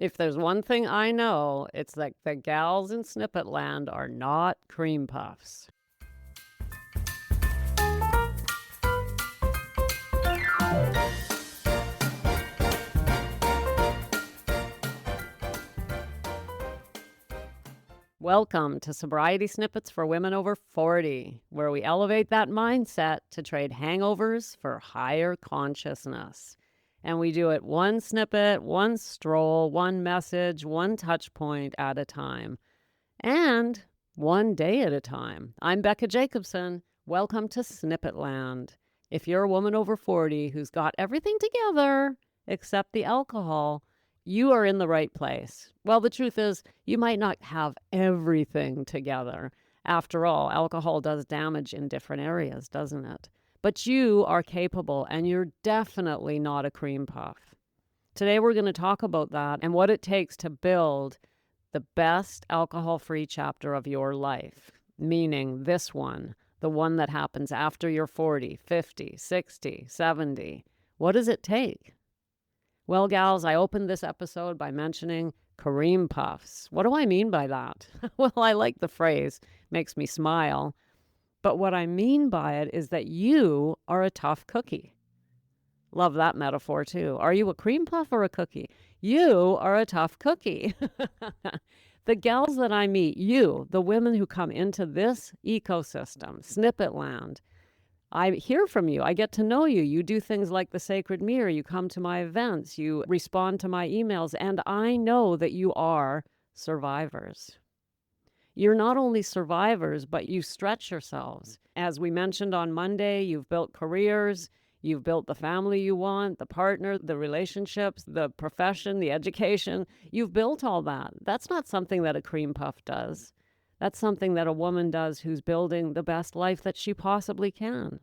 If there's one thing I know, it's that the gals in Snippet Land are not cream puffs. Welcome to Sobriety Snippets for Women Over 40, where we elevate that mindset to trade hangovers for higher consciousness. And we do it one snippet, one stroll, one message, one touch point at a time. And one day at a time. I'm Becca Jacobson. Welcome to Snippet Land. If you're a woman over 40 who's got everything together except the alcohol, you are in the right place. Well, the truth is, you might not have everything together. After all, alcohol does damage in different areas, doesn't it? But you are capable, and you're definitely not a cream puff. Today, we're going to talk about that and what it takes to build the best alcohol-free chapter of your life, meaning this one, the one that happens after you're 40, 50, 60, 70. What does it take? Well, gals, I opened this episode by mentioning cream puffs. What do I mean by that? Well, I like the phrase, makes me smile. But what I mean by it is that you are a tough cookie. Love that metaphor too. Are you a cream puff or a cookie? You are a tough cookie. The gals that I meet, you, the women who come into this ecosystem, Snippet Land, I hear from you. I get to know you. You do things like the Sacred Mirror. You come to my events. You respond to my emails. And I know that you are survivors. You're not only survivors, but you stretch yourselves. As we mentioned on Monday, you've built careers. You've built the family you want, the partner, the relationships, the profession, the education. You've built all that. That's not something that a cream puff does. That's something that a woman does who's building the best life that she possibly can.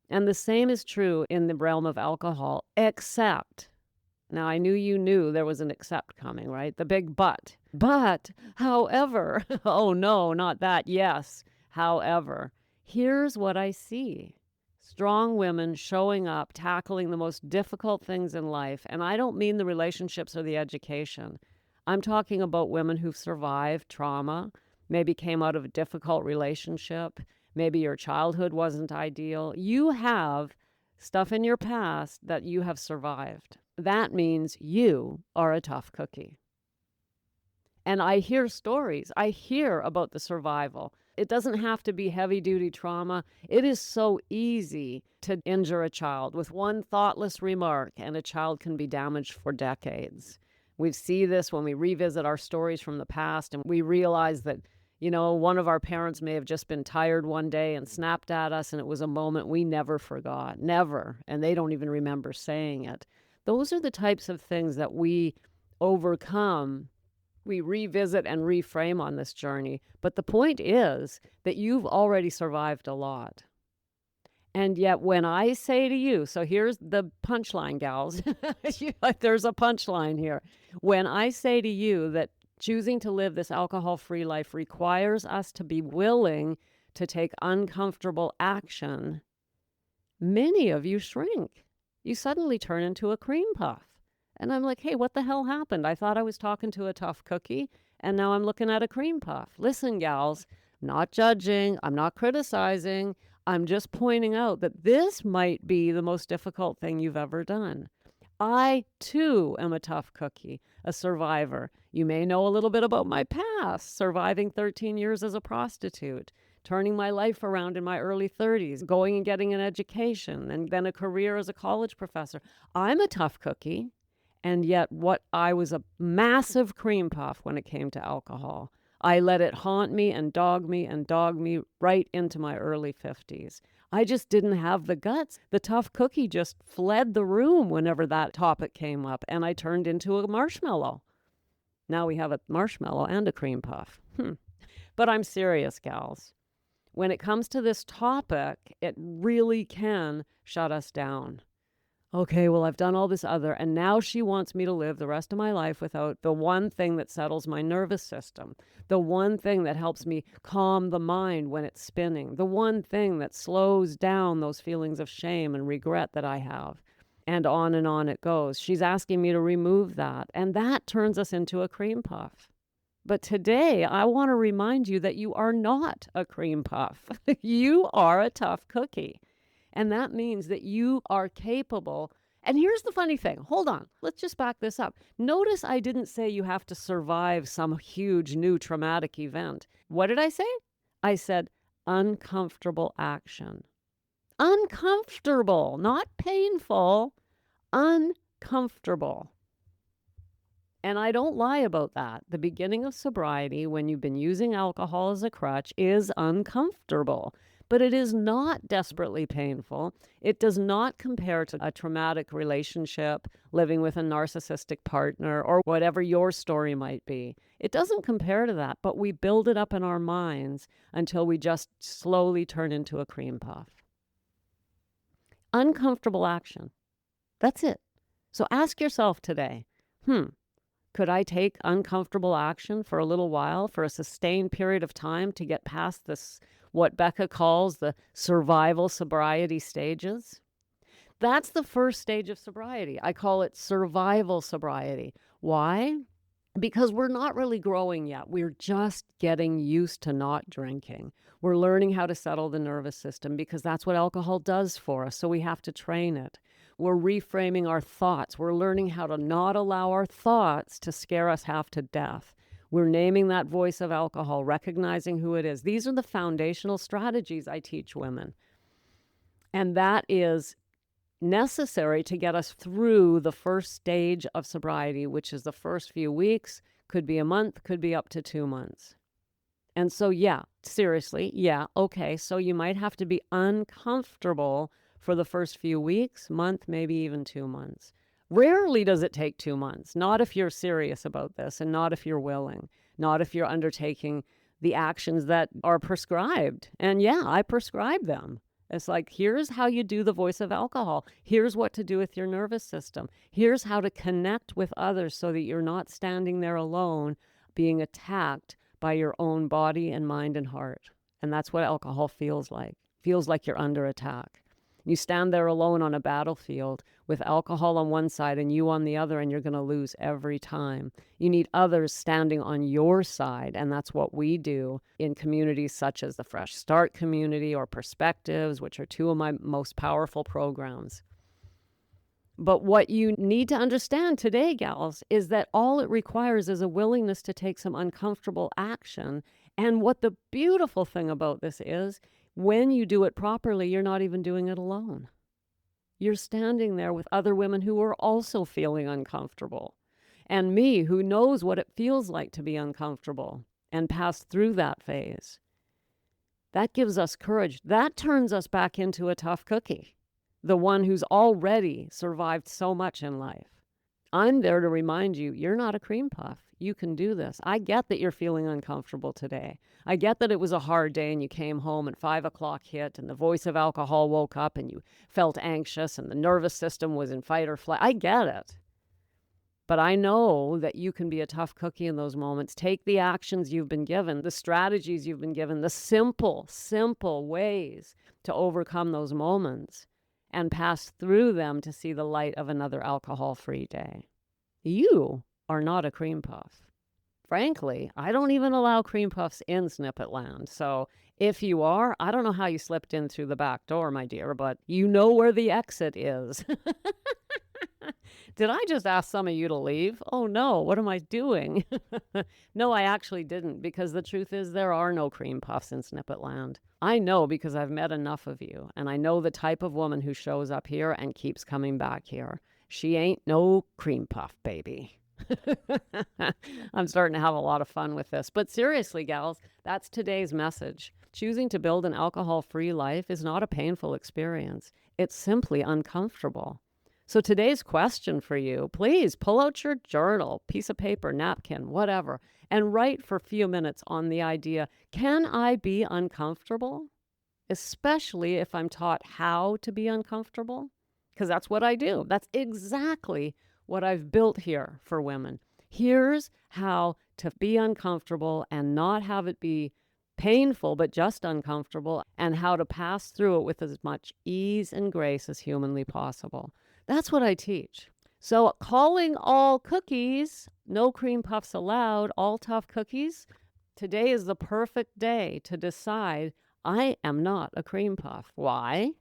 And the same is true in the realm of alcohol, except, now I knew you knew there was an except coming, right? The big but. But, however, oh no, not that, yes, however, here's what I see. Strong women showing up, tackling the most difficult things in life. And I don't mean the relationships or the education. I'm talking about women who've survived trauma, maybe came out of a difficult relationship, maybe your childhood wasn't ideal. You have stuff in your past that you have survived. That means you are a tough cookie. And I hear stories. I hear about the survival. It doesn't have to be heavy-duty trauma. It is so easy to injure a child with one thoughtless remark, and a child can be damaged for decades. We see this when we revisit our stories from the past, and we realize that, one of our parents may have just been tired one day and snapped at us, and it was a moment we never forgot. Never. And they don't even remember saying it. Those are the types of things that we overcome. We revisit and reframe on this journey. But the point is that you've already survived a lot. And yet when I say to you, so here's the punchline, gals. There's a punchline here. When I say to you that choosing to live this alcohol-free life requires us to be willing to take uncomfortable action, many of you shrink. You suddenly turn into a cream puff. And I'm like, hey, what the hell happened? I thought I was talking to a tough cookie, and now I'm looking at a cream puff. Listen, gals, I'm not judging. I'm not criticizing. I'm just pointing out that this might be the most difficult thing you've ever done. I, too, am a tough cookie, a survivor. You may know a little bit about my past, surviving 13 years as a prostitute, turning my life around in my early 30s, going and getting an education, and then a career as a college professor. I'm a tough cookie. And yet I was a massive cream puff when it came to alcohol. I let it haunt me and dog me right into my early 50s. I just didn't have the guts. The tough cookie just fled the room whenever that topic came up, and I turned into a marshmallow. Now we have a marshmallow and a cream puff. But I'm serious, gals. When it comes to this topic, it really can shut us down. Okay, well, I've done all this other, and now she wants me to live the rest of my life without the one thing that settles my nervous system, the one thing that helps me calm the mind when it's spinning, the one thing that slows down those feelings of shame and regret that I have. And on it goes. She's asking me to remove that. And that turns us into a cream puff. But today, I want to remind you that you are not a cream puff. You are a tough cookie. And that means that you are capable. And here's the funny thing. Hold on. Let's just back this up. Notice I didn't say you have to survive some huge new traumatic event. What did I say? I said uncomfortable action. Uncomfortable, not painful, uncomfortable. And I don't lie about that. The beginning of sobriety, when you've been using alcohol as a crutch, is uncomfortable. But it is not desperately painful. It does not compare to a traumatic relationship, living with a narcissistic partner, or whatever your story might be. It doesn't compare to that, but we build it up in our minds until we just slowly turn into a cream puff. Uncomfortable action. That's it. So ask yourself today, could I take uncomfortable action for a little while, for a sustained period of time to get past this, what Becca calls the survival sobriety stages? That's the first stage of sobriety. I call it survival sobriety. Why? Because we're not really growing yet. We're just getting used to not drinking. We're learning how to settle the nervous system because that's what alcohol does for us. So we have to train it. We're reframing our thoughts. We're learning how to not allow our thoughts to scare us half to death. We're naming that voice of alcohol, recognizing who it is. These are the foundational strategies I teach women. And that is necessary to get us through the first stage of sobriety, which is the first few weeks, could be a month, could be up to 2 months. And so, seriously, okay, so you might have to be uncomfortable for the first few weeks, month, maybe even 2 months. Rarely does it take 2 months, not if you're serious about this and not if you're willing, not if you're undertaking the actions that are prescribed. And I prescribe them. It's like, here's how you do the voice of alcohol. Here's what to do with your nervous system. Here's how to connect with others so that you're not standing there alone being attacked by your own body and mind and heart. And that's what alcohol feels like. Feels like you're under attack. You stand there alone on a battlefield with alcohol on one side and you on the other, and you're going to lose every time. You need others standing on your side, and that's what we do in communities such as the Fresh Start community or Perspectives, which are two of my most powerful programs. But what you need to understand today, gals, is that all it requires is a willingness to take some uncomfortable action. And what the beautiful thing about this is, when you do it properly, you're not even doing it alone. You're standing there with other women who are also feeling uncomfortable. And me, who knows what it feels like to be uncomfortable and pass through that phase. That gives us courage. That turns us back into a tough cookie. The one who's already survived so much in life. I'm there to remind you, you're not a cream puff. You can do this. I get that you're feeling uncomfortable today. I get that it was a hard day and you came home and 5 o'clock hit and the voice of alcohol woke up and you felt anxious and the nervous system was in fight or flight. I get it. But I know that you can be a tough cookie in those moments. Take the actions you've been given, the strategies you've been given, the simple ways to overcome those moments and pass through them to see the light of another alcohol-free day. You are not a cream puff. Frankly, I don't even allow cream puffs in Snippet Land. So if you are, I don't know how you slipped in through the back door, my dear, but you know where the exit is. Did I just ask some of you to leave? Oh no, what am I doing? No, I actually didn't, because the truth is there are no cream puffs in Snippet Land. I know because I've met enough of you, and I know the type of woman who shows up here and keeps coming back here. She ain't no cream puff, baby. I'm starting to have a lot of fun with this. But seriously, gals, that's today's message. Choosing to build an alcohol-free life is not a painful experience. It's simply uncomfortable. So today's question for you, please pull out your journal, piece of paper, napkin, whatever, and write for a few minutes on the idea, can I be uncomfortable? Especially if I'm taught how to be uncomfortable, because that's what I do. That's exactly what I've built here for women. Here's how to be uncomfortable and not have it be painful, but just uncomfortable, and how to pass through it with as much ease and grace as humanly possible. That's what I teach. So calling all cookies, no cream puffs allowed, all tough cookies, today is the perfect day to decide I am not a cream puff. Why?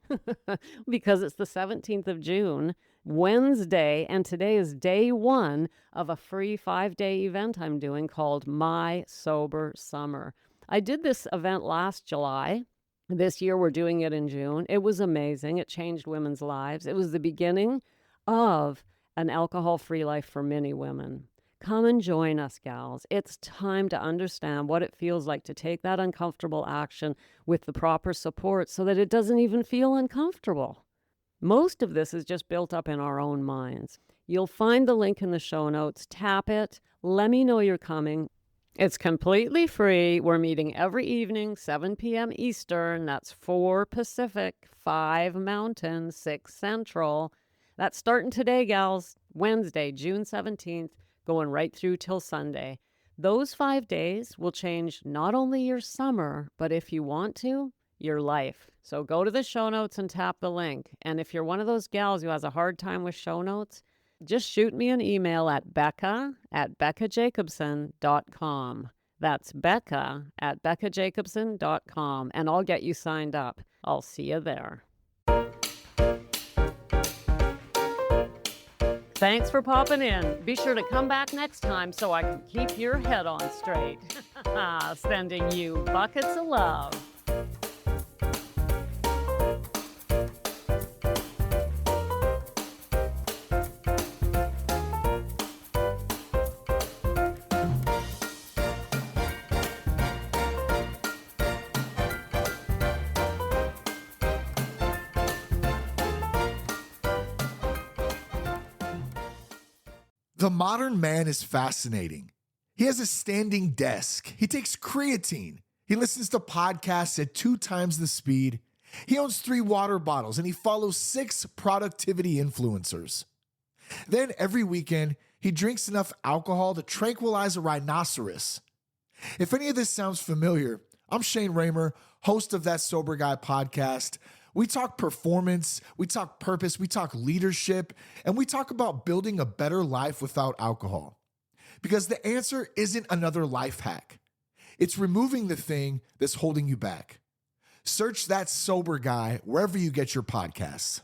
Because it's the 17th of June, Wednesday, and today is day one of a free 5-day event I'm doing called My Sober Summer. I did this event last July. This year we're doing it in June. It was amazing. It changed women's lives. It was the beginning of an alcohol-free life for many women. Come and join us, gals. It's time to understand what it feels like to take that uncomfortable action with the proper support so that it doesn't even feel uncomfortable. Most of this is just built up in our own minds. You'll find the link in the show notes. Tap it. Let me know you're coming. It's completely free. We're meeting every evening, 7 p.m. Eastern. That's 4 Pacific, 5 Mountain, 6 Central. That's starting today, gals. Wednesday, June 17th, going right through till Sunday. Those 5 days will change not only your summer, but if you want to, your life. So go to the show notes and tap the link. And if you're one of those gals who has a hard time with show notes, just shoot me an email at Becca@BeccaJacobson.com. That's Becca@BeccaJacobson.com, and I'll get you signed up. I'll see you there. Thanks for popping in. Be sure to come back next time so I can keep your head on straight. Sending you buckets of love. The modern man is fascinating. He has a standing desk. He takes creatine. He listens to podcasts at 2 times the speed. He owns 3 water bottles, and he follows 6 productivity influencers. Then every weekend, he drinks enough alcohol to tranquilize a rhinoceros. If any of this sounds familiar, I'm Shane Raymer, host of That Sober Guy podcast. We talk performance, we talk purpose, we talk leadership, and we talk about building a better life without alcohol. Because the answer isn't another life hack. It's removing the thing that's holding you back. Search That Sober Guy wherever you get your podcasts.